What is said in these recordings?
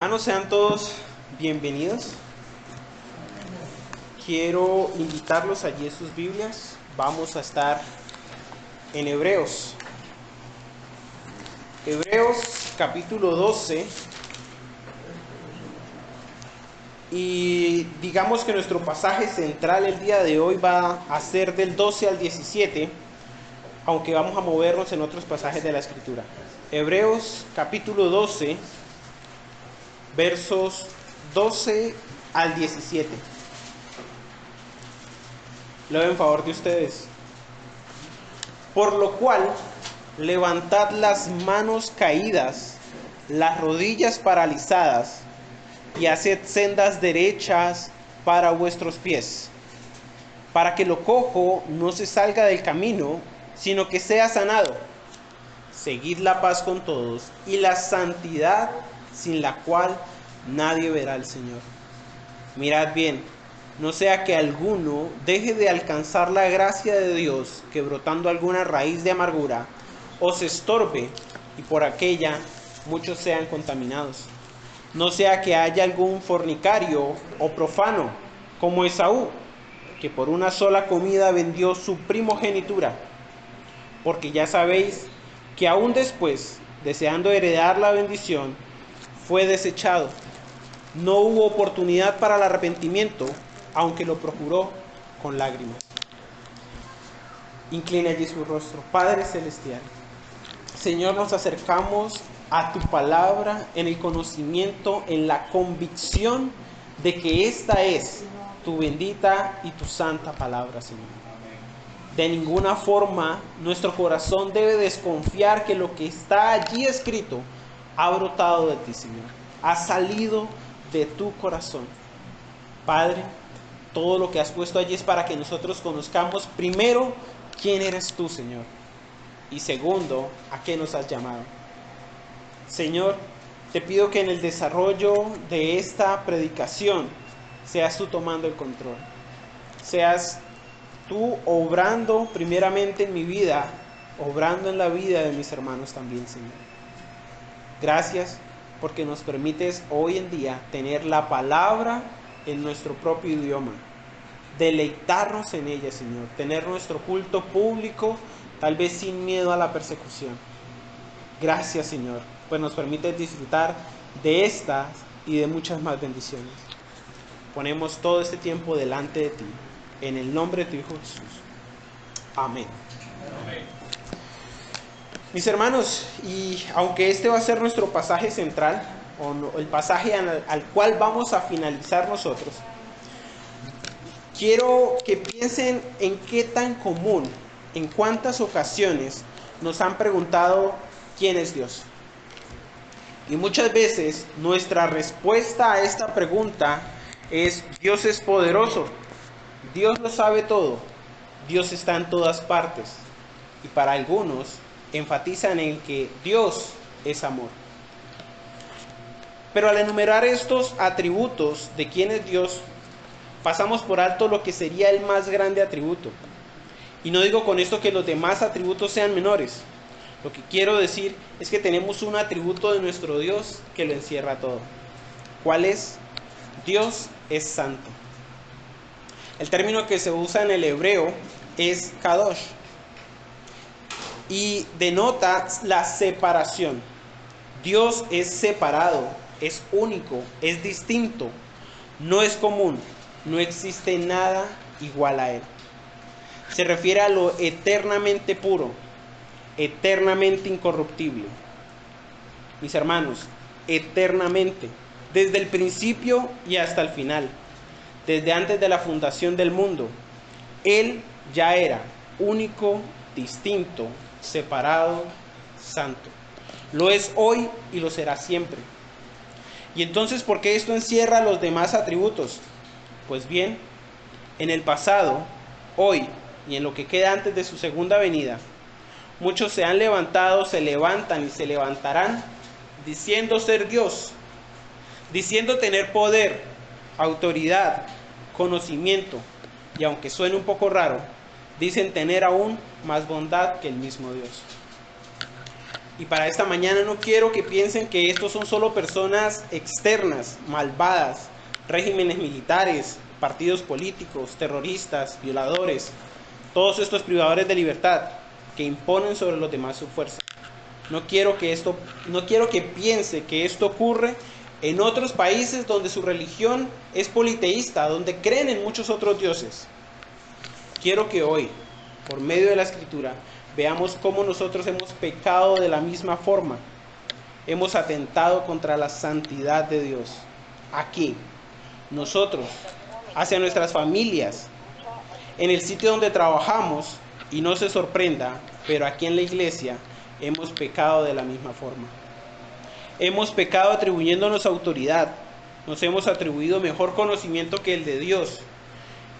Hermanos, sean todos bienvenidos. Quiero invitarlos allí en sus Biblias. Vamos a estar en Hebreos. Hebreos capítulo 12. Y digamos que nuestro pasaje central el día de hoy va a ser del 12 al 17, aunque vamos a movernos en otros pasajes de la Escritura. Hebreos capítulo 12, versos 12 al 17. Leo en favor de ustedes. Por lo cual, levantad las manos caídas, las rodillas paralizadas, y haced sendas derechas para vuestros pies, para que lo cojo no se salga del camino, sino que sea sanado. Seguid la paz con todos y la santidad, sin la cual nadie verá al Señor. Mirad bien, no sea que alguno deje de alcanzar la gracia de Dios, que brotando alguna raíz de amargura os estorbe, y por aquella muchos sean contaminados. No sea que haya algún fornicario o profano, como Esaú, que por una sola comida vendió su primogenitura. Porque ya sabéis que aún después, deseando heredar la bendición, fue desechado. No hubo oportunidad para el arrepentimiento, aunque lo procuró con lágrimas. Inclina allí su rostro. Padre Celestial, Señor, nos acercamos a tu palabra en el conocimiento, en la convicción de que esta es tu bendita y tu santa palabra, Señor. De ninguna forma nuestro corazón debe desconfiar que lo que está allí escrito ha brotado de ti, Señor. Ha salido de tu corazón. Padre, todo lo que has puesto allí es para que nosotros conozcamos primero quién eres tú, Señor, y segundo, a qué nos has llamado. Señor, te pido que en el desarrollo de esta predicación seas tú tomando el control. Seas tú obrando primeramente en mi vida, obrando en la vida de mis hermanos también, Señor. Gracias porque nos permites hoy en día tener la palabra en nuestro propio idioma, deleitarnos en ella, Señor, tener nuestro culto público, tal vez sin miedo a la persecución. Gracias, Señor, pues nos permites disfrutar de estas y de muchas más bendiciones. Ponemos todo este tiempo delante de ti, en el nombre de tu Hijo Jesús. Amén. Amén. Mis hermanos, y aunque este va a ser nuestro pasaje central, o no, el pasaje al cual vamos a finalizar nosotros, quiero que piensen en qué tan común, en cuántas ocasiones nos han preguntado quién es Dios. Y muchas veces nuestra respuesta a esta pregunta es: Dios es poderoso, Dios lo sabe todo, Dios está en todas partes. Y para algunos enfatizan en que Dios es amor. Pero al enumerar estos atributos de quién es Dios, pasamos por alto lo que sería el más grande atributo. Y no digo con esto que los demás atributos sean menores. Lo que quiero decir es que tenemos un atributo de nuestro Dios que lo encierra todo. ¿Cuál es? Dios es santo. El término que se usa en el hebreo es kadosh y denota la separación. Dios es separado, es único, es distinto, no es común, no existe nada igual a Él. Se refiere a lo eternamente puro, eternamente incorruptible. Mis hermanos, eternamente, desde el principio y hasta el final, desde antes de la fundación del mundo, Él ya era único, distinto, separado, santo. Lo es hoy y lo será siempre. Y entonces, ¿por qué esto encierra los demás atributos? Pues bien, en el pasado, hoy y en lo que queda antes de su segunda venida, muchos se han levantado, se levantan y se levantarán diciendo ser Dios, diciendo tener poder, autoridad, conocimiento, y aunque suene un poco raro, dicen tener aún más bondad que el mismo Dios. Y para esta mañana no quiero que piensen que estos son solo personas externas, malvadas, regímenes militares, partidos políticos, terroristas, violadores, todos estos privadores de libertad que imponen sobre los demás su fuerza. No quiero que piense que esto ocurre en otros países donde su religión es politeísta, donde creen en muchos otros dioses. Quiero que hoy, por medio de la Escritura, veamos cómo nosotros hemos pecado de la misma forma. Hemos atentado contra la santidad de Dios. Aquí, nosotros, hacia nuestras familias, en el sitio donde trabajamos, y no se sorprenda, pero aquí en la iglesia hemos pecado de la misma forma. Hemos pecado atribuyéndonos autoridad. Nos hemos atribuido mejor conocimiento que el de Dios.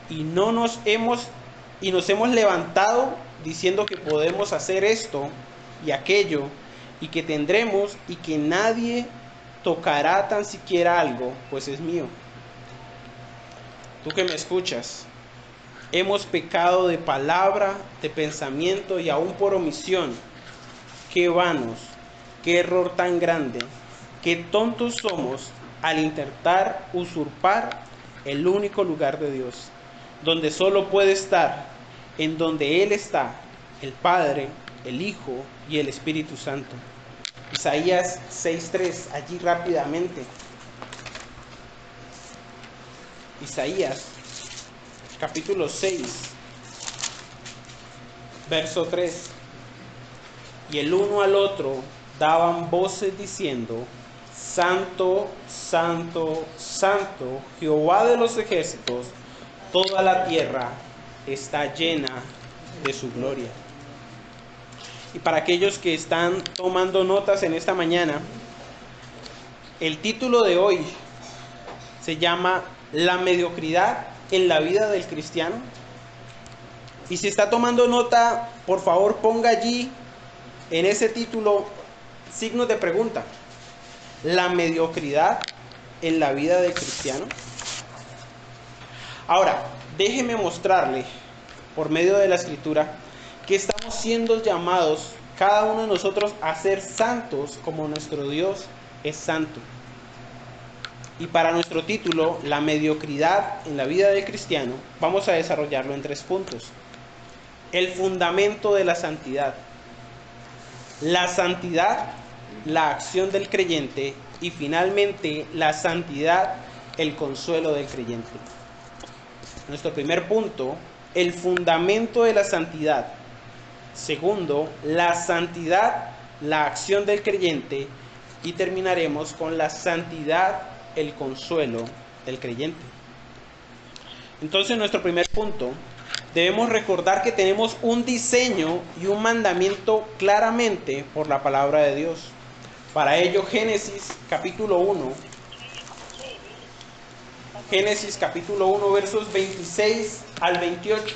Y nos hemos levantado diciendo que podemos hacer esto y aquello, y que tendremos, y que nadie tocará tan siquiera algo, pues es mío. Tú que me escuchas, hemos pecado de palabra, de pensamiento y aún por omisión. Qué vanos, qué error tan grande, qué tontos somos al intentar usurpar el único lugar de Dios, donde solo puede estar, en donde Él está, el Padre, el Hijo y el Espíritu Santo. Isaías 6:3, allí rápidamente. Isaías, capítulo 6, verso 3. Y el uno al otro daban voces diciendo: Santo, Santo, Santo, Jehová de los ejércitos, toda la tierra está llena de su gloria. Y para aquellos que están tomando notas en esta mañana, el título de hoy se llama La mediocridad en la vida del cristiano. Y si está tomando nota, por favor ponga allí en ese título signos de pregunta. La mediocridad en la vida del cristiano. Ahora, déjeme mostrarle por medio de la Escritura que estamos siendo llamados cada uno de nosotros a ser santos como nuestro Dios es santo. Y para nuestro título, la mediocridad en la vida del cristiano, vamos a desarrollarlo en 3 puntos. El fundamento de la santidad. La santidad, la acción del creyente, y finalmente la santidad, el consuelo del creyente. Nuestro primer punto, el fundamento de la santidad. Segundo, la santidad, la acción del creyente, y terminaremos con la santidad, el consuelo del creyente. Entonces, nuestro primer punto, debemos recordar que tenemos un diseño y un mandamiento claramente por la palabra de Dios. Para ello, Génesis capítulo 1, versos 26 al 28.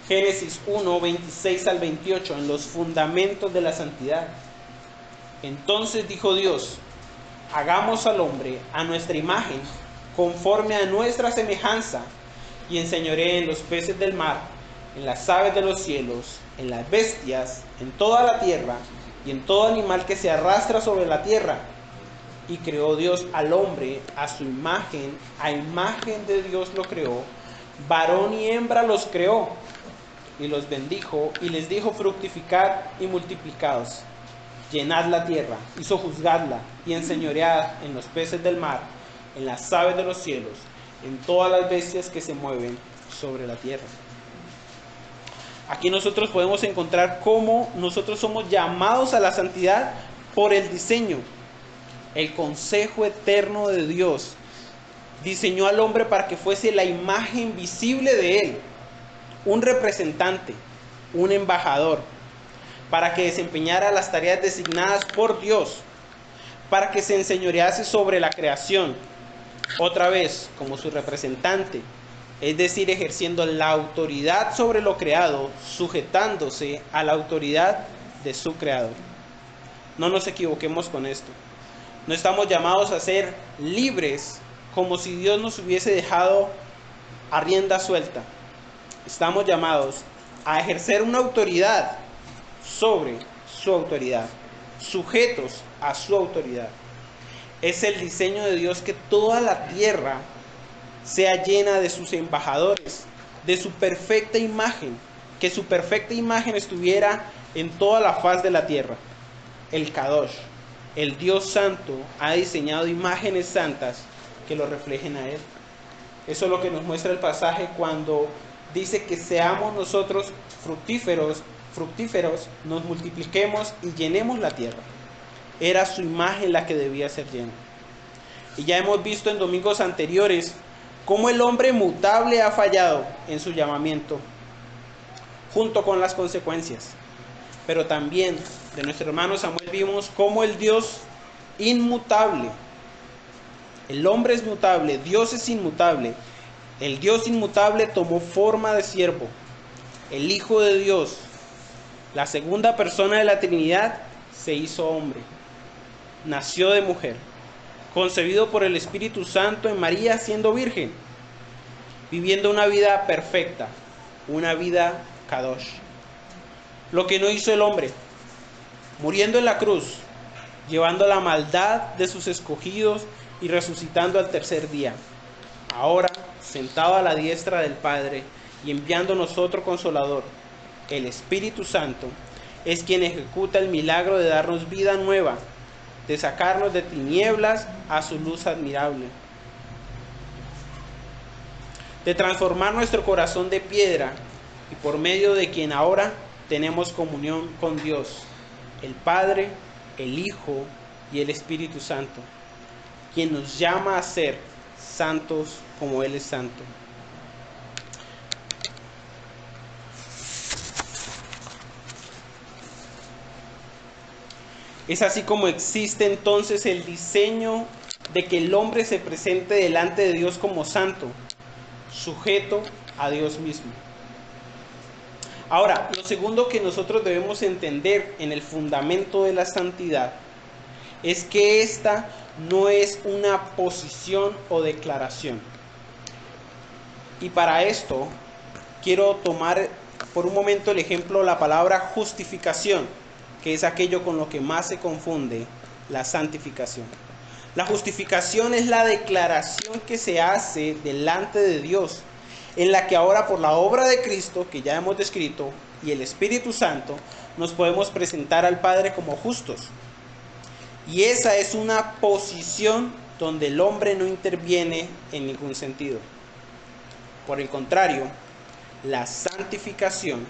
Génesis 1, 26 al 28, en los fundamentos de la santidad. Entonces dijo Dios: hagamos al hombre a nuestra imagen, conforme a nuestra semejanza, y enseñoree en los peces del mar, en las aves de los cielos, en las bestias, en toda la tierra, y en todo animal que se arrastra sobre la tierra. Y creó Dios al hombre a su imagen, a imagen de Dios lo creó, varón y hembra los creó, y los bendijo, y les dijo: fructificad y multiplicaos, llenad la tierra, y sojuzgadla, y enseñoread en los peces del mar, en las aves de los cielos, en todas las bestias que se mueven sobre la tierra. Aquí nosotros podemos encontrar cómo nosotros somos llamados a la santidad por el diseño. El consejo eterno de Dios diseñó al hombre para que fuese la imagen visible de Él, un representante, un embajador, para que desempeñara las tareas designadas por Dios, para que se enseñorease sobre la creación, otra vez como su representante, es decir, ejerciendo la autoridad sobre lo creado, sujetándose a la autoridad de su creador. No nos equivoquemos con esto. No estamos llamados a ser libres como si Dios nos hubiese dejado a rienda suelta. Estamos llamados a ejercer una autoridad sobre su autoridad, sujetos a su autoridad. Es el diseño de Dios que toda la tierra sea llena de sus embajadores, de su perfecta imagen, que su perfecta imagen estuviera en toda la faz de la tierra. El Kadosh, el Dios Santo, ha diseñado imágenes santas que lo reflejen a Él. Eso es lo que nos muestra el pasaje cuando dice que seamos nosotros fructíferos, nos multipliquemos y llenemos la tierra. Era su imagen la que debía ser llena. Y ya hemos visto en domingos anteriores cómo el hombre mutable ha fallado en su llamamiento, junto con las consecuencias. Pero también de nuestro hermano Samuel vimos cómo el Dios inmutable, el hombre es mutable, Dios es inmutable. El Dios inmutable tomó forma de siervo. El Hijo de Dios, la segunda persona de la Trinidad, se hizo hombre. Nació de mujer, concebido por el Espíritu Santo en María siendo virgen, viviendo una vida perfecta, una vida Kadosh. Lo que no hizo el hombre, muriendo en la cruz, llevando la maldad de sus escogidos y resucitando al tercer día. Ahora, sentado a la diestra del Padre y enviándonos otro Consolador, el Espíritu Santo, es quien ejecuta el milagro de darnos vida nueva, de sacarnos de tinieblas a su luz admirable, de transformar nuestro corazón de piedra y por medio de quien ahora tenemos comunión con Dios, el Padre, el Hijo y el Espíritu Santo, quien nos llama a ser santos como Él es santo. Es así como existe entonces el diseño de que el hombre se presente delante de Dios como santo, sujeto a Dios mismo. Ahora, lo segundo que nosotros debemos entender en el fundamento de la santidad es que esta no es una posición o declaración. Y para esto quiero tomar por un momento el ejemplo la palabra justificación, que es aquello con lo que más se confunde la santificación. La justificación es la declaración que se hace delante de Dios, en la que ahora por la obra de Cristo, que ya hemos descrito, y el Espíritu Santo, nos podemos presentar al Padre como justos. Y esa es una posición donde el hombre no interviene en ningún sentido. Por el contrario, la santificación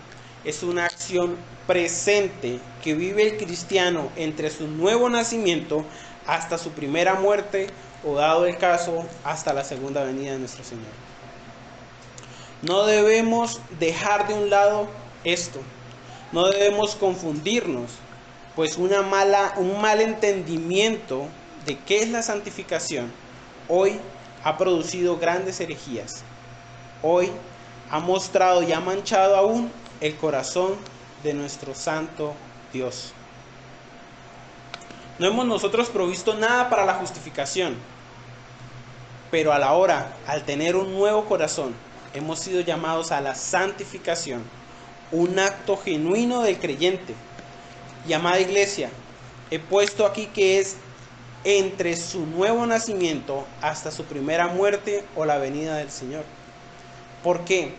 es una acción presente que vive el cristiano entre su nuevo nacimiento hasta su primera muerte o, dado el caso, hasta la segunda venida de nuestro Señor. No debemos dejar de un lado esto, no debemos confundirnos, pues un mal entendimiento de qué es la santificación hoy ha producido grandes herejías. Hoy ha mostrado y ha manchado aún el corazón de nuestro santo Dios. No hemos nosotros provisto nada para la justificación, pero a la hora, al tener un nuevo corazón, hemos sido llamados a la santificación, un acto genuino del creyente. Y amada iglesia, he puesto aquí que es entre su nuevo nacimiento hasta su primera muerte o la venida del Señor. ¿Por qué?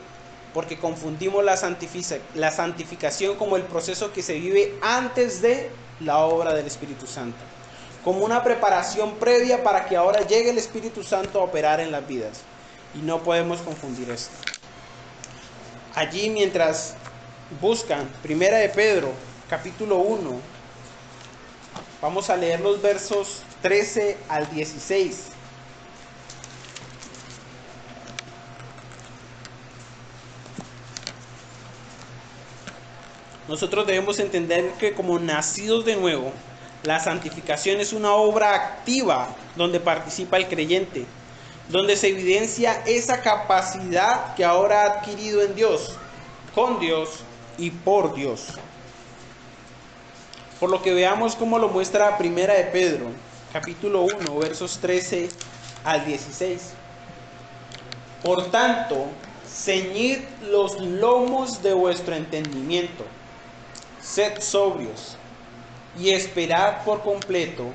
Porque confundimos la santificación como el proceso que se vive antes de la obra del Espíritu Santo, como una preparación previa para que ahora llegue el Espíritu Santo a operar en las vidas. Y no podemos confundir esto. Allí, mientras buscan Primera de Pedro, capítulo 1, vamos a leer los versos 13 al 16. Nosotros debemos entender que como nacidos de nuevo, la santificación es una obra activa donde participa el creyente, donde se evidencia esa capacidad que ahora ha adquirido en Dios, con Dios y por Dios. Por lo que veamos cómo lo muestra Primera de Pedro, capítulo 1, versos 13 al 16. Por tanto, ceñid los lomos de vuestro entendimiento. Sed sobrios, y esperad por completo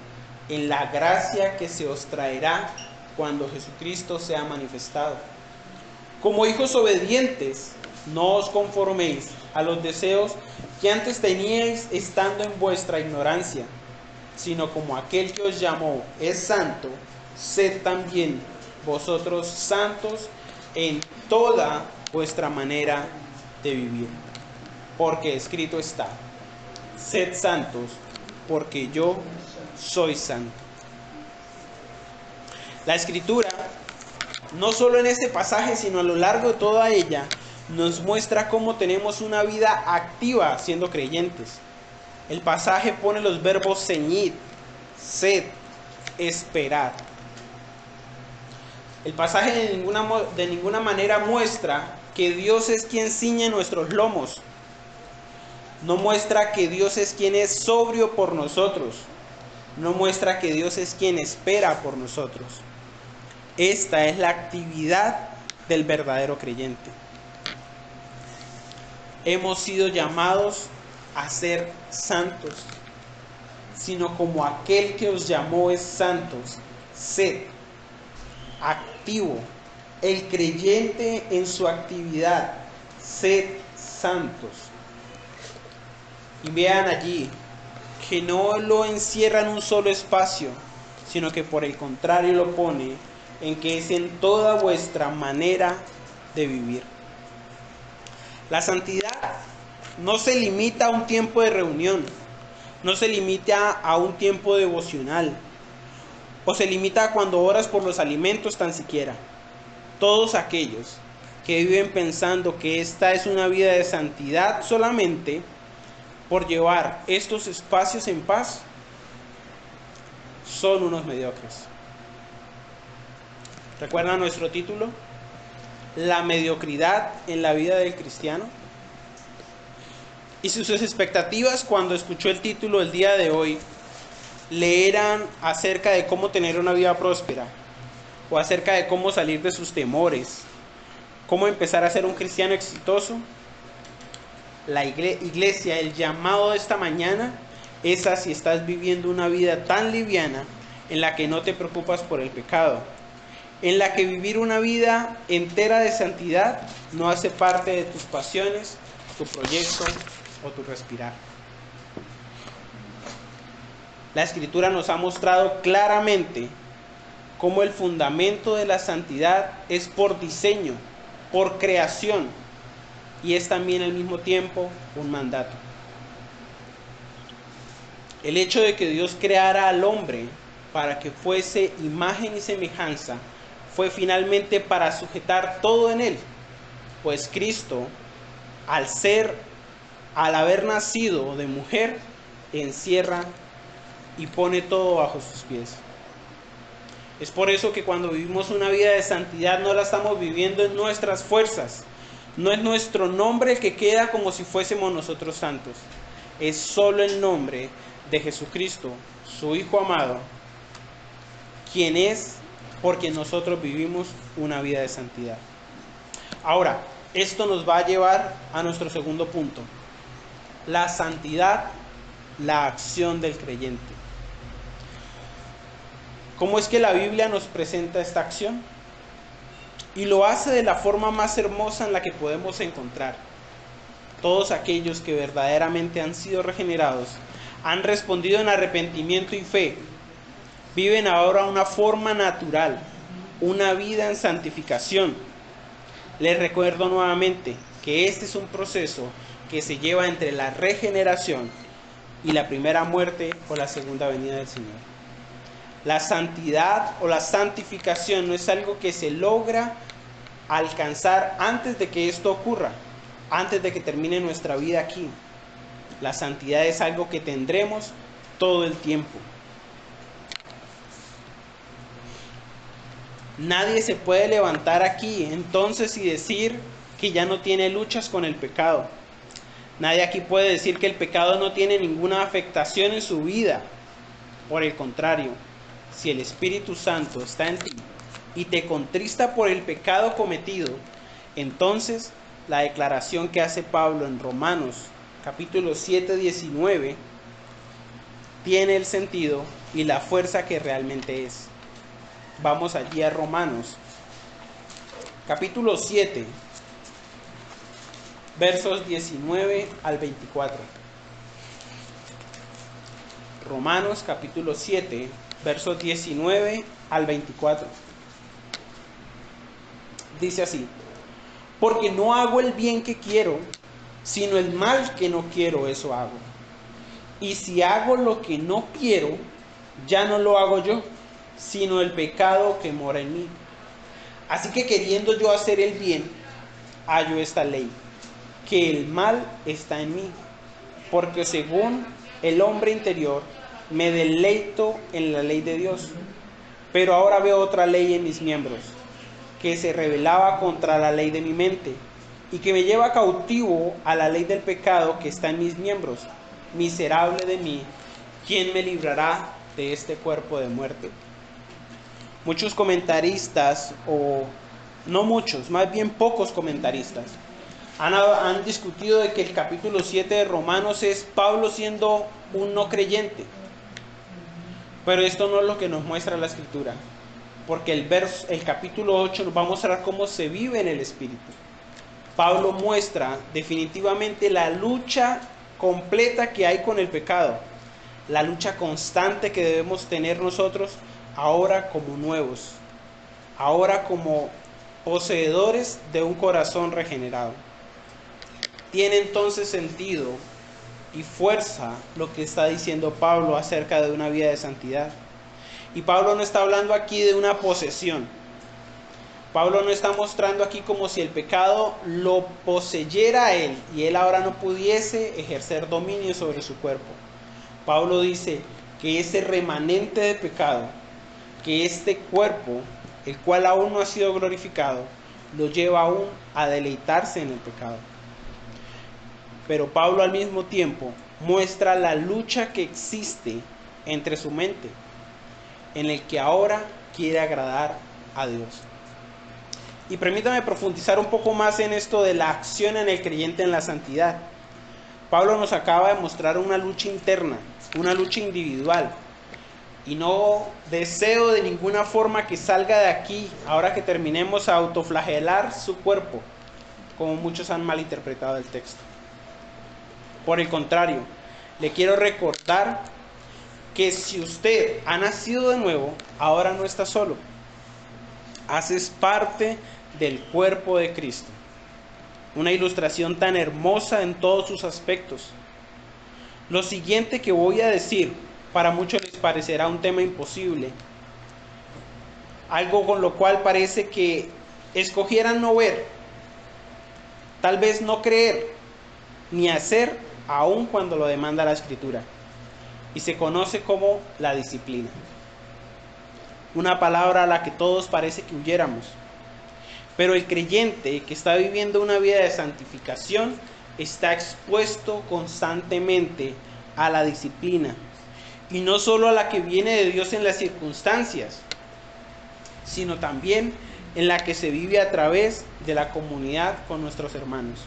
en la gracia que se os traerá cuando Jesucristo sea manifestado. Como hijos obedientes, no os conforméis a los deseos que antes teníais estando en vuestra ignorancia, sino como aquel que os llamó es santo, sed también vosotros santos en toda vuestra manera de vivir. Porque escrito está: sed santos, porque yo soy santo. La Escritura, no solo en este pasaje, sino a lo largo de toda ella, nos muestra cómo tenemos una vida activa siendo creyentes. El pasaje pone los verbos ceñid, sed, esperar. El pasaje de ninguna manera muestra que Dios es quien ciñe nuestros lomos. No muestra que Dios es quien es sobrio por nosotros. No muestra que Dios es quien espera por nosotros. Esta es la actividad del verdadero creyente. Hemos sido llamados a ser santos, sino como aquel que os llamó es santos, sed activo. El creyente en su actividad, sed santos. Y vean allí que no lo encierra en un solo espacio, sino que por el contrario lo pone en que es en toda vuestra manera de vivir. La santidad no se limita a un tiempo de reunión, no se limita a un tiempo devocional, o se limita a cuando oras por los alimentos tan siquiera. Todos aquellos que viven pensando que esta es una vida de santidad solamente por llevar estos espacios en paz, son unos mediocres. ¿Recuerdan nuestro título? La mediocridad en la vida del cristiano. Y sus expectativas cuando escuchó el título el día de hoy le eran acerca de cómo tener una vida próspera, o acerca de cómo salir de sus temores, cómo empezar a ser un cristiano exitoso. La iglesia, el llamado de esta mañana es a si estás viviendo una vida tan liviana en la que no te preocupas por el pecado, en la que vivir una vida entera de santidad no hace parte de tus pasiones, tu proyecto o tu respirar. La Escritura nos ha mostrado claramente cómo el fundamento de la santidad es por diseño, por creación, y es también al mismo tiempo un mandato. El hecho de que Dios creara al hombre para que fuese imagen y semejanza fue finalmente para sujetar todo en él, pues Cristo, al haber nacido de mujer, encierra y pone todo bajo sus pies. Es por eso que cuando vivimos una vida de santidad no la estamos viviendo en nuestras fuerzas. No es nuestro nombre que queda como si fuésemos nosotros santos. Es solo el nombre de Jesucristo, su Hijo amado, quien es porque nosotros vivimos una vida de santidad. Ahora, esto nos va a llevar a nuestro segundo punto. La santidad, la acción del creyente. ¿Cómo es que la Biblia nos presenta esta acción? Y lo hace de la forma más hermosa en la que podemos encontrar. Todos aquellos que verdaderamente han sido regenerados, han respondido en arrepentimiento y fe, viven ahora una forma natural, una vida en santificación. Les recuerdo nuevamente que este es un proceso que se lleva entre la regeneración y la primera muerte o la segunda venida del Señor. La santidad o la santificación no es algo que se logra alcanzar antes de que esto ocurra, antes de que termine nuestra vida aquí. La santidad es algo que tendremos todo el tiempo. Nadie se puede levantar aquí entonces y decir que ya no tiene luchas con el pecado. Nadie aquí puede decir que el pecado no tiene ninguna afectación en su vida. Por el contrario, si el Espíritu Santo está en ti y te contrista por el pecado cometido, entonces la declaración que hace Pablo en Romanos capítulo 7, 19 tiene el sentido y la fuerza que realmente es. Vamos allí a Romanos, capítulo 7, versos 19 al 24. Romanos capítulo 7, versos 19 al 24. Dice así: porque no hago el bien que quiero, sino el mal que no quiero, eso hago. Y si hago lo que no quiero, ya no lo hago yo, sino el pecado que mora en mí. Así que queriendo yo hacer el bien, hallo esta ley, que el mal está en mí, porque según el hombre interior me deleito en la ley de Dios. Pero ahora veo otra ley en mis miembros, que se rebelaba contra la ley de mi mente, y que me lleva cautivo a la ley del pecado que está en mis miembros. Miserable de mí, ¿quién me librará de este cuerpo de muerte? Muchos comentaristas, o no muchos, más bien pocos comentaristas, han discutido de que el capítulo 7 de Romanos es Pablo siendo un no creyente. Pero esto no es lo que nos muestra la Escritura, porque el capítulo 8 nos va a mostrar cómo se vive en el Espíritu. Pablo muestra definitivamente la lucha completa que hay con el pecado, la lucha constante que debemos tener nosotros ahora como nuevos, ahora como poseedores de un corazón regenerado. Tiene entonces sentido y fuerza lo que está diciendo Pablo acerca de una vida de santidad. Y Pablo no está hablando aquí de una posesión. Pablo no está mostrando aquí como si el pecado lo poseyera a él y él ahora no pudiese ejercer dominio sobre su cuerpo. Pablo dice que ese remanente de pecado, que este cuerpo, el cual aún no ha sido glorificado, lo lleva aún a deleitarse en el pecado. Pero Pablo al mismo tiempo muestra la lucha que existe entre su mente, en el que ahora quiere agradar a Dios. Y permítame profundizar un poco más en esto de la acción en el creyente en la santidad. Pablo nos acaba de mostrar una lucha interna, una lucha individual. Y no deseo de ninguna forma que salga de aquí, ahora que terminemos, a autoflagelar su cuerpo, como muchos han malinterpretado el texto. Por el contrario, le quiero recordar que si usted ha nacido de nuevo, ahora no está solo. Haces parte del cuerpo de Cristo. Una ilustración tan hermosa en todos sus aspectos. Lo siguiente que voy a decir, para muchos les parecerá un tema imposible. Algo con lo cual parece que escogieran no ver, tal vez no creer, ni hacer, aun cuando lo demanda la Escritura. Y se conoce como la disciplina. Una palabra a la que todos parece que huyéramos. Pero el creyente que está viviendo una vida de santificación está expuesto constantemente a la disciplina. Y no solo a la que viene de Dios en las circunstancias, sino también en la que se vive a través de la comunidad con nuestros hermanos.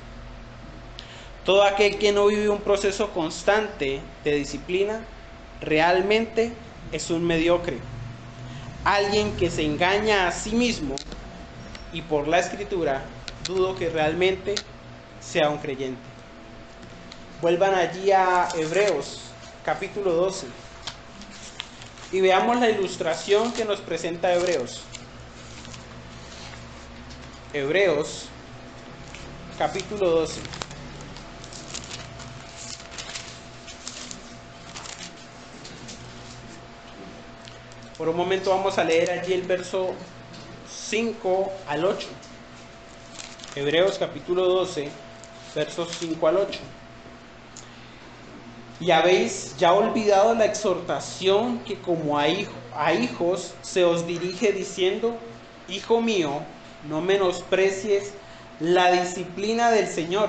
Todo aquel que no vive un proceso constante de disciplina realmente es un mediocre. Alguien que se engaña a sí mismo, y por la Escritura dudo que realmente sea un creyente. Vuelvan allí a Hebreos capítulo 12 y veamos la ilustración que nos presenta Hebreos. Hebreos capítulo 12. Por un momento vamos a leer allí el verso 5 al 8. Hebreos capítulo 12, versos 5 al 8. Y habéis ya olvidado la exhortación que como a hijos se os dirige diciendo: Hijo mío, no menosprecies la disciplina del Señor,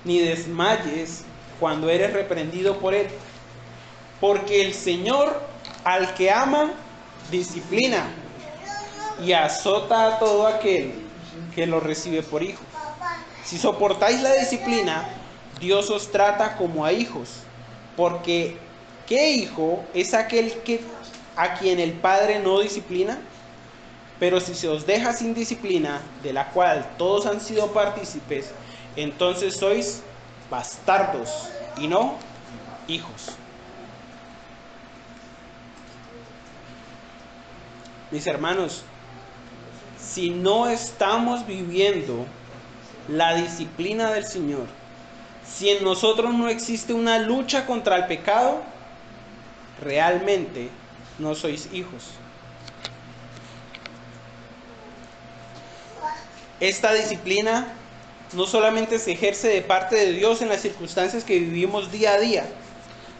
ni desmayes cuando eres reprendido por Él. Porque el Señor al que ama, disciplina y azota a todo aquel que lo recibe por hijo. Si soportáis la disciplina, Dios os trata como a hijos, porque ¿Qué hijo es aquel a quien el padre no disciplina? Pero si se os deja sin disciplina, de la cual todos han sido partícipes, entonces sois bastardos y no hijos. Mis hermanos, si no estamos viviendo la disciplina del Señor, si en nosotros no existe una lucha contra el pecado, realmente no sois hijos. Esta disciplina no solamente se ejerce de parte de Dios en las circunstancias que vivimos día a día,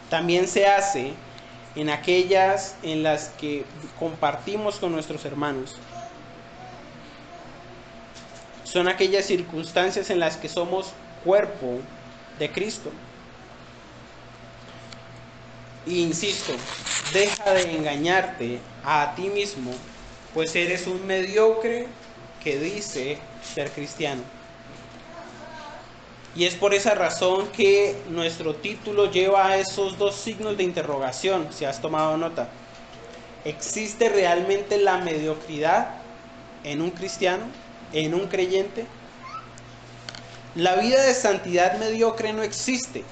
también se hace en aquellas en las que compartimos con nuestros hermanos. Son aquellas circunstancias en las que somos cuerpo de Cristo. Y insisto, deja de engañarte a ti mismo, pues eres un mediocre que dice ser cristiano. Y es por esa razón que nuestro título lleva a esos dos signos de interrogación, si has tomado nota. ¿Existe realmente la mediocridad en un cristiano, en un creyente? La vida de santidad mediocre no existe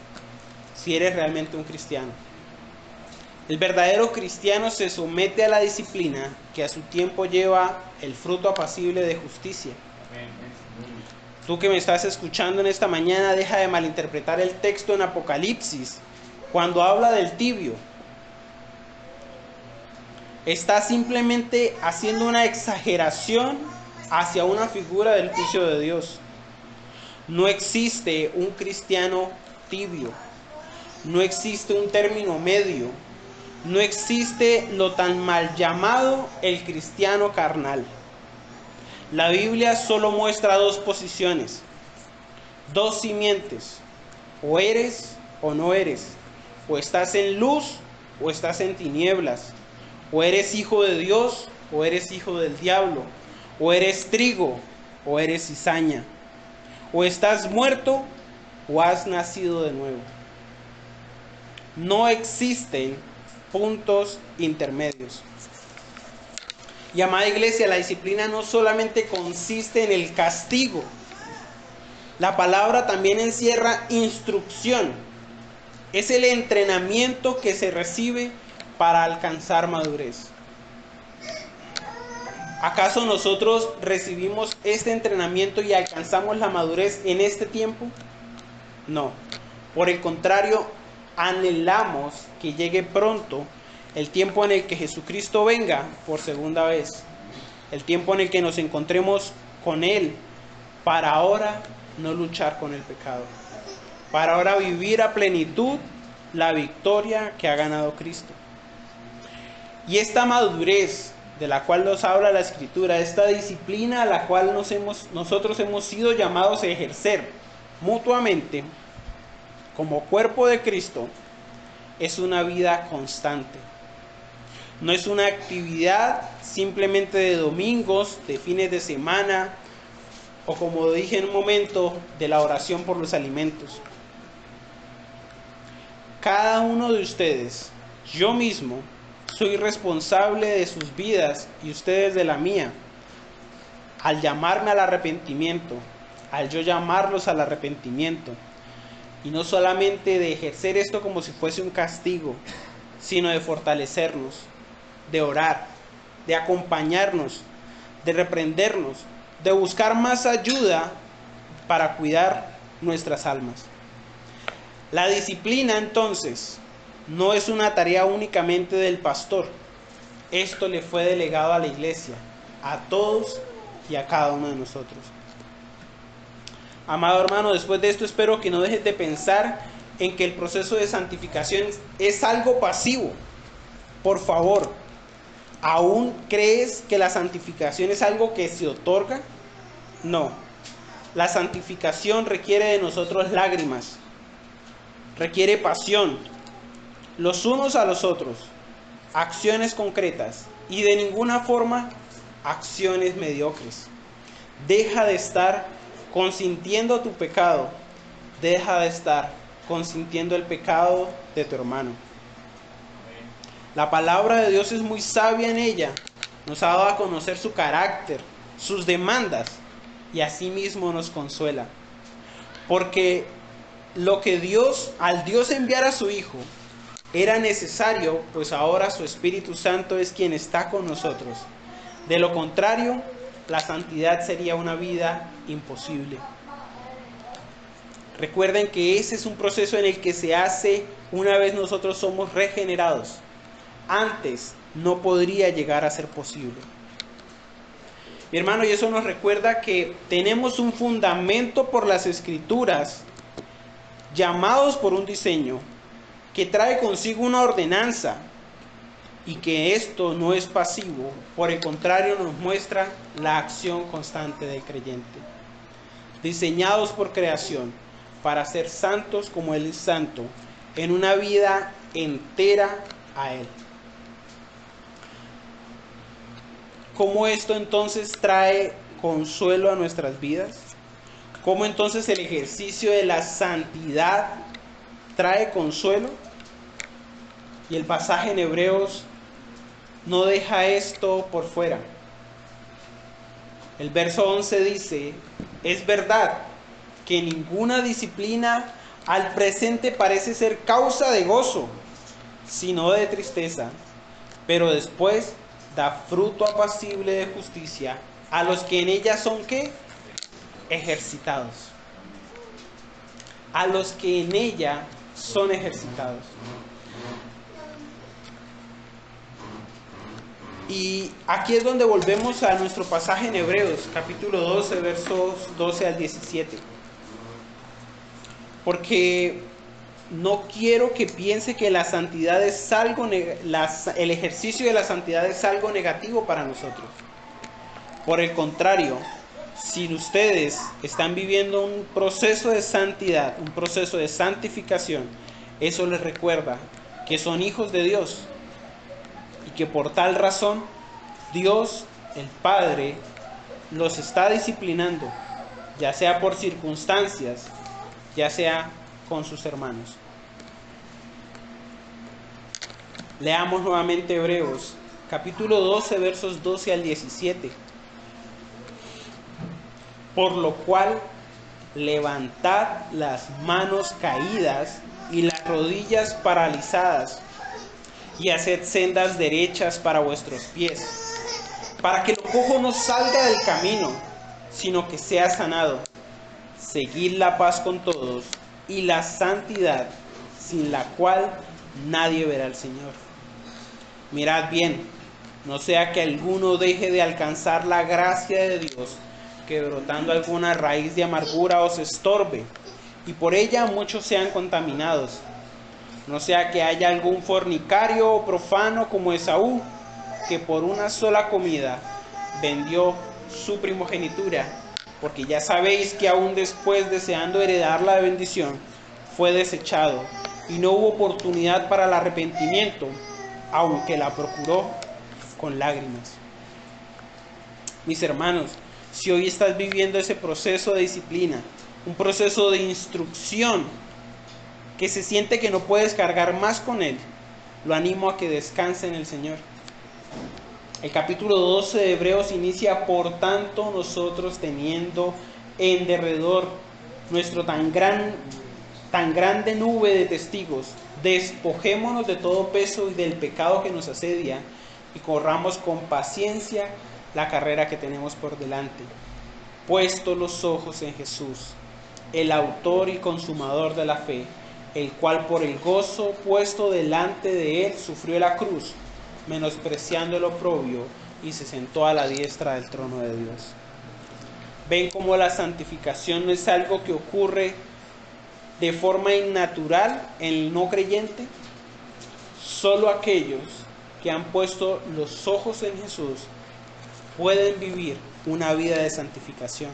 si eres realmente un cristiano. El verdadero cristiano se somete a la disciplina que a su tiempo lleva el fruto apacible de justicia. Tú que me estás escuchando en esta mañana, deja de malinterpretar el texto en Apocalipsis cuando habla del tibio. Está simplemente haciendo una exageración hacia una figura del juicio de Dios. No existe un cristiano tibio. No existe un término medio. No existe lo tan mal llamado el cristiano carnal. La Biblia solo muestra dos posiciones, dos simientes. O eres o no eres. O estás en luz o estás en tinieblas. O eres hijo de Dios o eres hijo del diablo. O eres trigo o eres cizaña. O estás muerto o has nacido de nuevo. No existen puntos intermedios. Y amada iglesia, la disciplina no solamente consiste en el castigo. La palabra también encierra instrucción. Es el entrenamiento que se recibe para alcanzar madurez. ¿Acaso nosotros recibimos este entrenamiento y alcanzamos la madurez en este tiempo? No. Por el contrario, anhelamos que llegue pronto el tiempo en el que Jesucristo venga por segunda vez. El tiempo en el que nos encontremos con Él para ahora no luchar con el pecado. Para ahora vivir a plenitud la victoria que ha ganado Cristo. Y esta madurez de la cual nos habla la Escritura, esta disciplina a la cual nosotros hemos sido llamados a ejercer mutuamente como cuerpo de Cristo, es una vida constante. No es una actividad simplemente de domingos, de fines de semana, o como dije en un momento, de la oración por los alimentos. Cada uno de ustedes, yo mismo, soy responsable de sus vidas y ustedes de la mía. Al llamarme al arrepentimiento, al yo llamarlos al arrepentimiento, y no solamente de ejercer esto como si fuese un castigo, sino de fortalecernos, de orar, de acompañarnos, de reprendernos, de buscar más ayuda para cuidar nuestras almas. La disciplina, entonces, no es una tarea únicamente del pastor. Esto le fue delegado a la iglesia, a todos y a cada uno de nosotros. Amado hermano, después de esto espero que no dejes de pensar en que el proceso de santificación es algo pasivo. Por favor, ¿aún crees que la santificación es algo que se otorga? No. La santificación requiere de nosotros lágrimas, requiere pasión, los unos a los otros, acciones concretas y de ninguna forma acciones mediocres. Deja de estar consintiendo tu pecado, deja de estar consintiendo el pecado de tu hermano. La palabra de Dios es muy sabia en ella. Nos ha dado a conocer su carácter, sus demandas, y asimismo nos consuela. Porque lo que al Dios enviar a su Hijo, era necesario, pues ahora su Espíritu Santo es quien está con nosotros. De lo contrario, la santidad sería una vida imposible. Recuerden que ese es un proceso en el que se hace una vez nosotros somos regenerados. Antes no podría llegar a ser posible. Mi hermano, y eso nos recuerda que tenemos un fundamento por las Escrituras, llamados por un diseño, que trae consigo una ordenanza, y que esto no es pasivo, por el contrario nos muestra la acción constante del creyente. Diseñados por creación para ser santos como Él es santo, en una vida entera a Él. ¿Cómo esto entonces trae consuelo a nuestras vidas? ¿Cómo entonces el ejercicio de la santidad trae consuelo? Y el pasaje en Hebreos no deja esto por fuera. El verso 11 dice: es verdad que ninguna disciplina al presente parece ser causa de gozo, sino de tristeza, pero después da fruto apacible de justicia a los que en ella son ¿qué? Ejercitados. A los que en ella son ejercitados. Y aquí es donde volvemos a nuestro pasaje en Hebreos, capítulo 12, versos 12 al 17. Porque no quiero que piense que la santidad es algo, el ejercicio de la santidad es algo negativo para nosotros. Por el contrario, si ustedes están viviendo un proceso de santidad, un proceso de santificación, eso les recuerda que son hijos de Dios. Y que por tal razón, Dios, el Padre, los está disciplinando, ya sea por circunstancias, ya sea con sus hermanos. Leamos nuevamente Hebreos, capítulo 12, versos 12 al 17. Por lo cual, levantad las manos caídas y las rodillas paralizadas, y haced sendas derechas para vuestros pies, para que el cojo no salga del camino, sino que sea sanado. Seguid la paz con todos y la santidad, sin la cual nadie verá al Señor. Mirad bien, no sea que alguno deje de alcanzar la gracia de Dios, que brotando alguna raíz de amargura os estorbe, y por ella muchos sean contaminados. No sea que haya algún fornicario o profano como Esaú, que por una sola comida vendió su primogenitura, porque ya sabéis que aún después, deseando heredar la bendición, fue desechado, y no hubo oportunidad para el arrepentimiento, aunque la procuró con lágrimas. Mis hermanos, si hoy estás viviendo ese proceso de disciplina, un proceso de instrucción, que se siente que no puedes cargar más con él, lo animo a que descanse en el Señor. El capítulo 12 de Hebreos inicia: por tanto, nosotros, teniendo en derredor nuestro tan grande nube de testigos, despojémonos de todo peso y del pecado que nos asedia, y corramos con paciencia la carrera que tenemos por delante, puestos los ojos en Jesús, el autor y consumador de la fe, el cual por el gozo puesto delante de él sufrió la cruz, menospreciando el oprobio, y se sentó a la diestra del trono de Dios. ¿Ven cómo la santificación no es algo que ocurre de forma innatural en el no creyente? Solo aquellos que han puesto los ojos en Jesús pueden vivir una vida de santificación.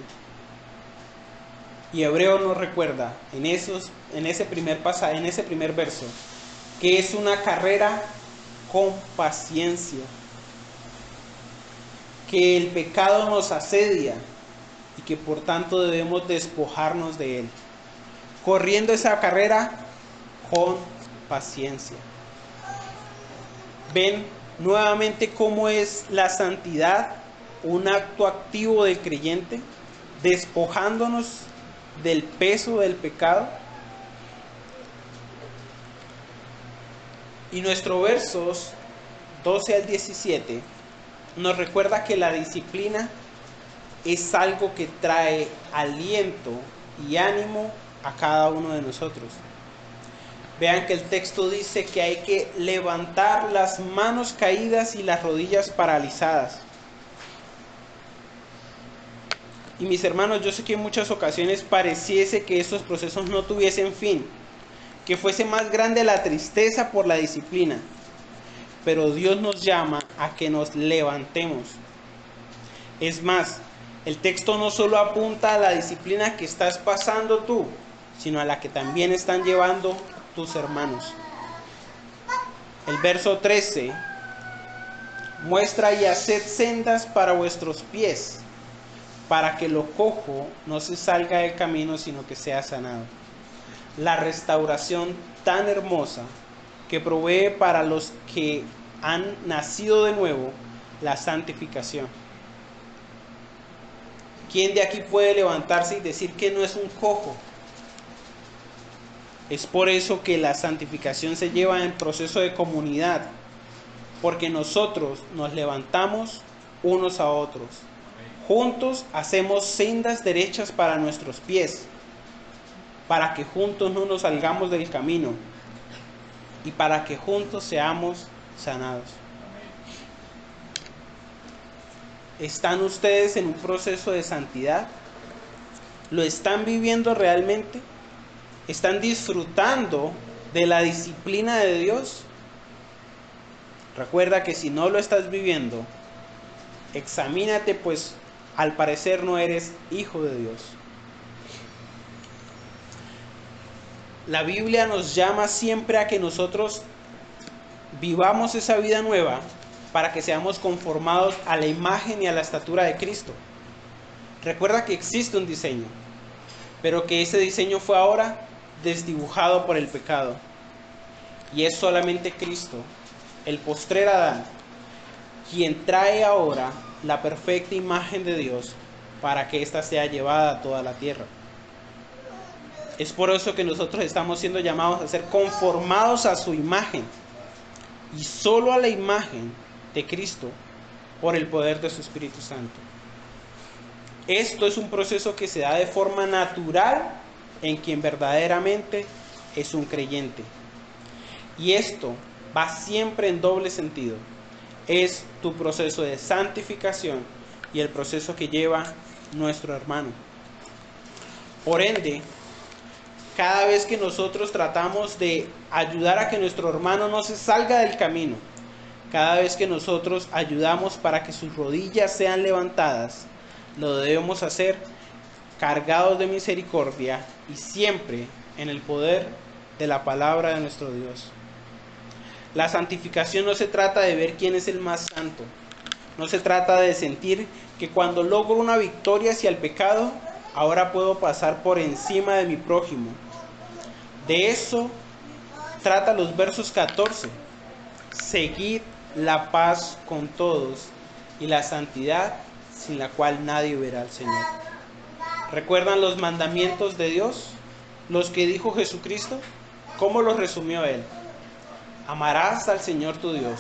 Y Hebreo nos recuerda en ese primer verso que es una carrera con paciencia, que el pecado nos asedia y que por tanto debemos despojarnos de él, corriendo esa carrera con paciencia. ven nuevamente cómo es la santidad un acto activo del creyente, despojándonos del peso del pecado. Y nuestros versos 12 al 17 nos recuerda que la disciplina es algo que trae aliento y ánimo a cada uno de nosotros. Vean que el texto dice que hay que levantar las manos caídas y las rodillas paralizadas. Y mis hermanos, yo sé que en muchas ocasiones pareciese que estos procesos no tuviesen fin, que fuese más grande la tristeza por la disciplina, pero Dios nos llama a que nos levantemos. Es más, el texto no solo apunta a la disciplina que estás pasando tú, sino a la que también están llevando tus hermanos. El verso 13 muestra: y haced sendas para vuestros pies, para que lo cojo no se salga del camino, sino que sea sanado. La restauración tan hermosa que provee para los que han nacido de nuevo la santificación. ¿Quién de aquí puede levantarse y decir que no es un cojo? Es por eso que la santificación se lleva en proceso de comunidad, porque nosotros nos levantamos unos a otros. Juntos hacemos sendas derechas para nuestros pies, para que juntos no nos salgamos del camino y para que juntos seamos sanados. ¿Están ustedes en un proceso de santidad? ¿Lo están viviendo realmente? ¿Están disfrutando de la disciplina de Dios? Recuerda que si no lo estás viviendo, examínate, pues al parecer no eres hijo de Dios. La Biblia nos llama siempre a que nosotros vivamos esa vida nueva para que seamos conformados a la imagen y a la estatura de Cristo. Recuerda que existe un diseño, pero que ese diseño fue ahora desdibujado por el pecado. Y es solamente Cristo, el postrer Adán, quien trae ahora la perfecta imagen de Dios para que ésta sea llevada a toda la tierra. Es por eso que nosotros estamos siendo llamados a ser conformados a su imagen, y solo a la imagen de Cristo por el poder de su Espíritu Santo. Esto es un proceso que se da de forma natural en quien verdaderamente es un creyente. Y esto va siempre en doble sentido. Es tu proceso de santificación y el proceso que lleva nuestro hermano. Por ende, cada vez que nosotros tratamos de ayudar a que nuestro hermano no se salga del camino, cada vez que nosotros ayudamos para que sus rodillas sean levantadas, lo debemos hacer cargados de misericordia y siempre en el poder de la palabra de nuestro Dios. La santificación no se trata de ver quién es el más santo. No se trata de sentir que cuando logro una victoria hacia el pecado, ahora puedo pasar por encima de mi prójimo. De eso trata los versos 14. Seguid la paz con todos y la santidad, sin la cual nadie verá al Señor. ¿Recuerdan los mandamientos de Dios? Los que dijo Jesucristo. ¿Cómo los resumió Él? Amarás al Señor tu Dios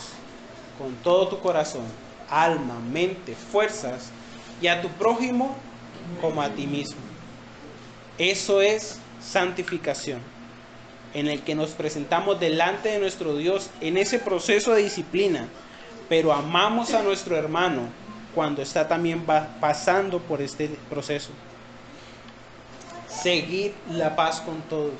con todo tu corazón, alma, mente, fuerzas, y a tu prójimo como a ti mismo. Eso es santificación, en el que nos presentamos delante de nuestro Dios en ese proceso de disciplina, pero amamos a nuestro hermano cuando está también pasando por este proceso. Seguid la paz con todos.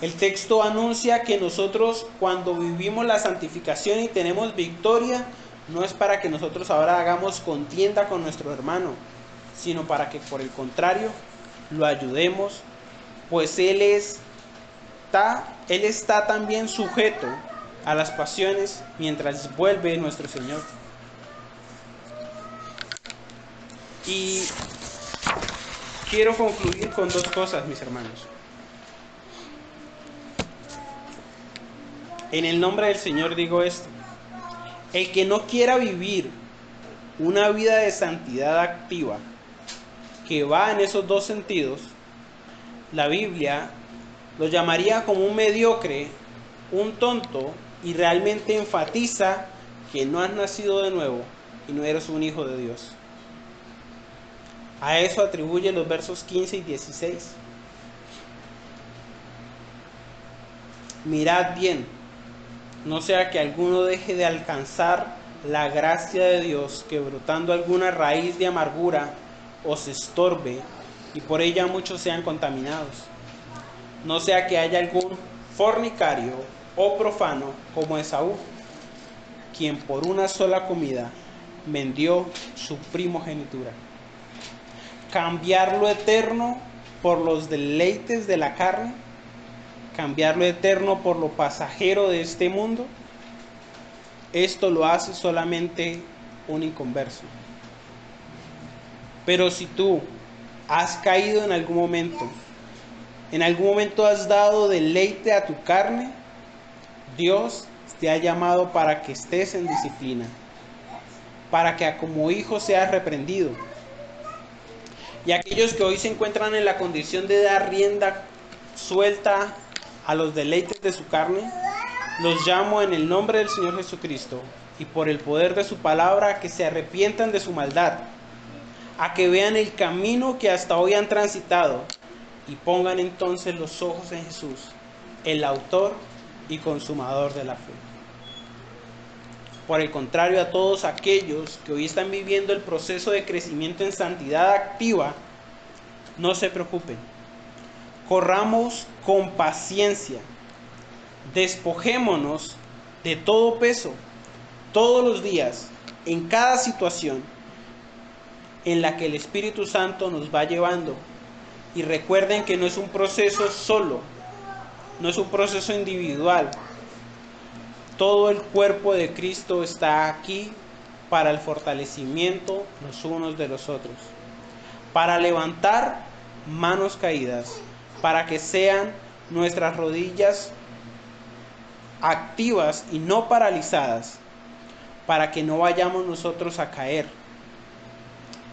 El texto anuncia que nosotros, cuando vivimos la santificación y tenemos victoria, no es para que nosotros ahora hagamos contienda con nuestro hermano, sino para que por el contrario lo ayudemos, pues Él está también sujeto a las pasiones mientras vuelve nuestro Señor. Y quiero concluir con dos cosas, mis hermanos. En el nombre del Señor digo esto: El que no quiera vivir una vida de santidad activa, que va en esos dos sentidos, la Biblia lo llamaría como un mediocre, un tonto, y realmente enfatiza que no has nacido de nuevo y no eres un hijo de Dios. A eso atribuye los versos 15 y 16. Mirad bien, no sea que alguno deje de alcanzar la gracia de Dios, que brotando alguna raíz de amargura os estorbe y por ella muchos sean contaminados. No sea que haya algún fornicario o profano como Esaú, quien por una sola comida vendió su primogenitura. Cambiar lo eterno por los deleites de la carne, cambiar lo eterno por lo pasajero de este mundo, esto lo hace solamente un inconverso. Pero si tú has caído en algún momento has dado deleite a tu carne, Dios te ha llamado para que estés en disciplina, para que como hijo seas reprendido. Y aquellos que hoy se encuentran en la condición de dar rienda suelta a los deleites de su carne, los llamo en el nombre del Señor Jesucristo y por el poder de su palabra a que se arrepientan de su maldad, a que vean el camino que hasta hoy han transitado y pongan entonces los ojos en Jesús, el autor y consumador de la fe. Por el contrario, a todos aquellos que hoy están viviendo el proceso de crecimiento en santidad activa, no se preocupen. Corramos con paciencia. Despojémonos de todo peso, todos los días, en cada situación en la que el Espíritu Santo nos va llevando. Y recuerden que no es un proceso solo, no es un proceso individual. Todo el cuerpo de Cristo está aquí para el fortalecimiento los unos de los otros, para levantar manos caídas, para que sean nuestras rodillas activas y no paralizadas, para que no vayamos nosotros a caer,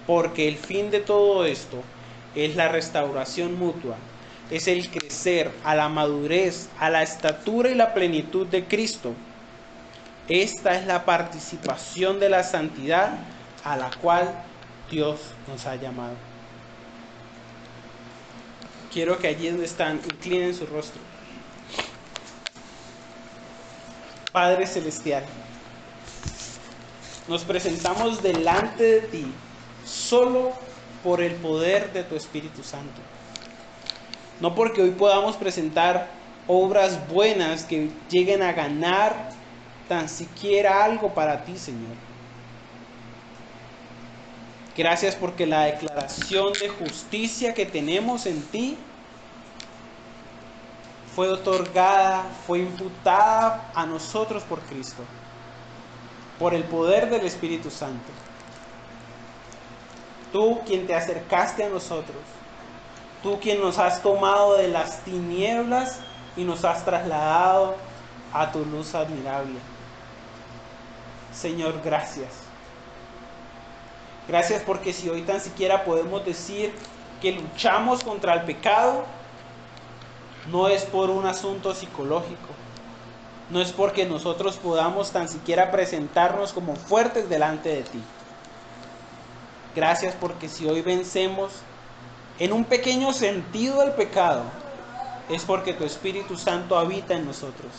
porque el fin de todo esto es la restauración mutua, es el crecer a la madurez, a la estatura y la plenitud de Cristo. Esta es la participación de la santidad a la cual Dios nos ha llamado. Quiero que allí donde están inclinen su rostro. Padre Celestial, nos presentamos delante de ti solo por el poder de tu Espíritu Santo. No porque hoy podamos presentar obras buenas que lleguen a ganar tan siquiera algo para ti, Señor. Gracias porque la declaración de justicia que tenemos en ti fue otorgada, fue imputada a nosotros por Cristo, por el poder del Espíritu Santo. Tú quien te acercaste a nosotros, tú quien nos has tomado de las tinieblas y nos has trasladado a tu luz admirable. Señor, gracias. Gracias porque si hoy tan siquiera podemos decir que luchamos contra el pecado, no es por un asunto psicológico, no es porque nosotros podamos tan siquiera presentarnos como fuertes delante de ti. Gracias porque si hoy vencemos en un pequeño sentido el pecado, es porque tu Espíritu Santo habita en nosotros.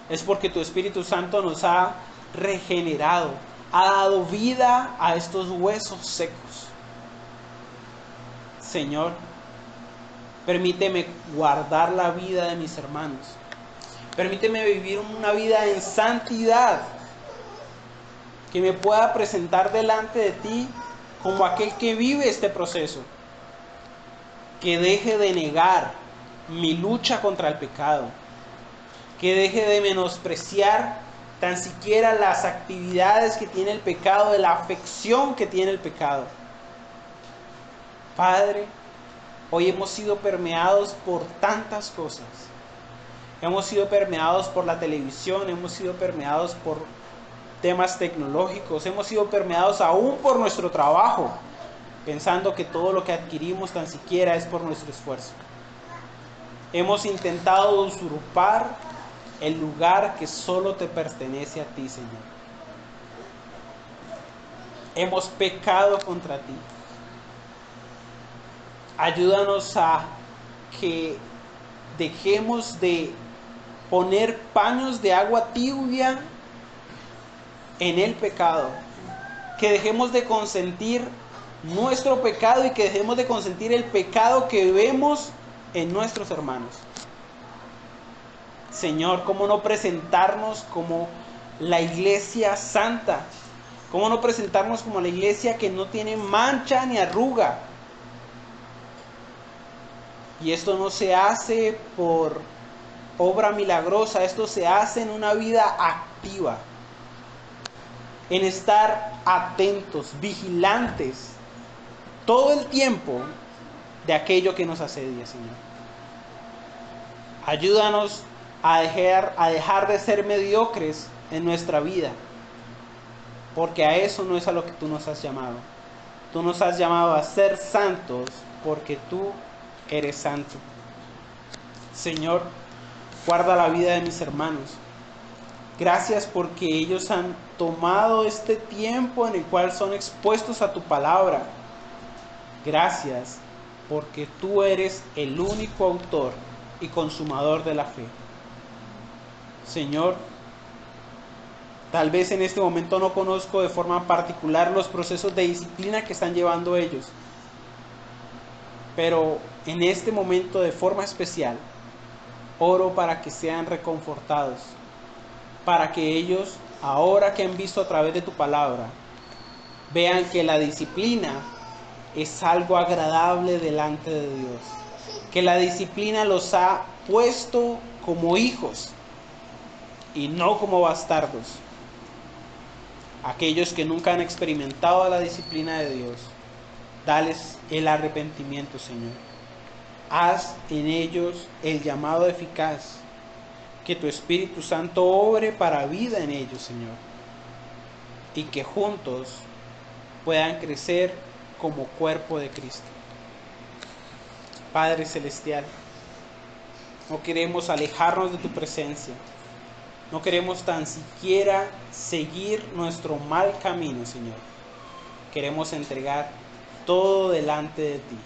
Es porque tu Espíritu Santo nos ha regenerado, ha dado vida a estos huesos secos. Señor, permíteme guardar la vida de mis hermanos. Permíteme vivir una vida en santidad, que me pueda presentar delante de ti como aquel que vive este proceso. Que deje de negar mi lucha contra el pecado. Que deje de menospreciar tan siquiera las actividades que tiene el pecado, de la afección que tiene el pecado. Padre, hoy hemos sido permeados por tantas cosas. Hemos sido permeados por la televisión, hemos sido permeados por temas tecnológicos, hemos sido permeados aún por nuestro trabajo, pensando que todo lo que adquirimos tan siquiera es por nuestro esfuerzo. Hemos intentado usurpar el lugar que solo te pertenece a ti, Señor. Hemos pecado contra ti. Ayúdanos a que dejemos de poner paños de agua tibia en el pecado. Que dejemos de consentir nuestro pecado y que dejemos de consentir el pecado que vemos en nuestros hermanos. Señor, ¿cómo no presentarnos como la iglesia santa? ¿Cómo no presentarnos como la iglesia que no tiene mancha ni arruga? Y esto no se hace por obra milagrosa, esto se hace en una vida activa, en estar atentos, vigilantes, todo el tiempo de aquello que nos asedia, Señor. Ayúdanos a dejar de ser mediocres en nuestra vida, porque a eso no es a lo que tú nos has llamado. Tú nos has llamado a ser santos porque tú eres santo. Señor, guarda la vida de mis hermanos. Gracias porque ellos han tomado este tiempo en el cual son expuestos a tu palabra. Gracias porque tú eres el único autor y consumador de la fe. Señor, tal vez en este momento no conozco de forma particular los procesos de disciplina que están llevando ellos, pero en este momento de forma especial oro para que sean reconfortados, para que ellos, ahora que han visto a través de tu palabra, vean que la disciplina es algo agradable delante de Dios, que la disciplina los ha puesto como hijos y no como bastardos. Aquellos que nunca han experimentado la disciplina de Dios, dales el arrepentimiento, Señor. Haz en ellos el llamado eficaz, que tu Espíritu Santo obre para vida en ellos, Señor, y que juntos puedan crecer como cuerpo de Cristo. Padre Celestial, no queremos alejarnos de tu presencia, no queremos tan siquiera seguir nuestro mal camino, Señor. Queremos entregar todo delante de ti,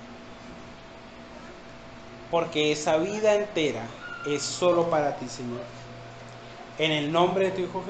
porque esa vida entera es solo para ti, Señor. En el nombre de tu Hijo Jesús.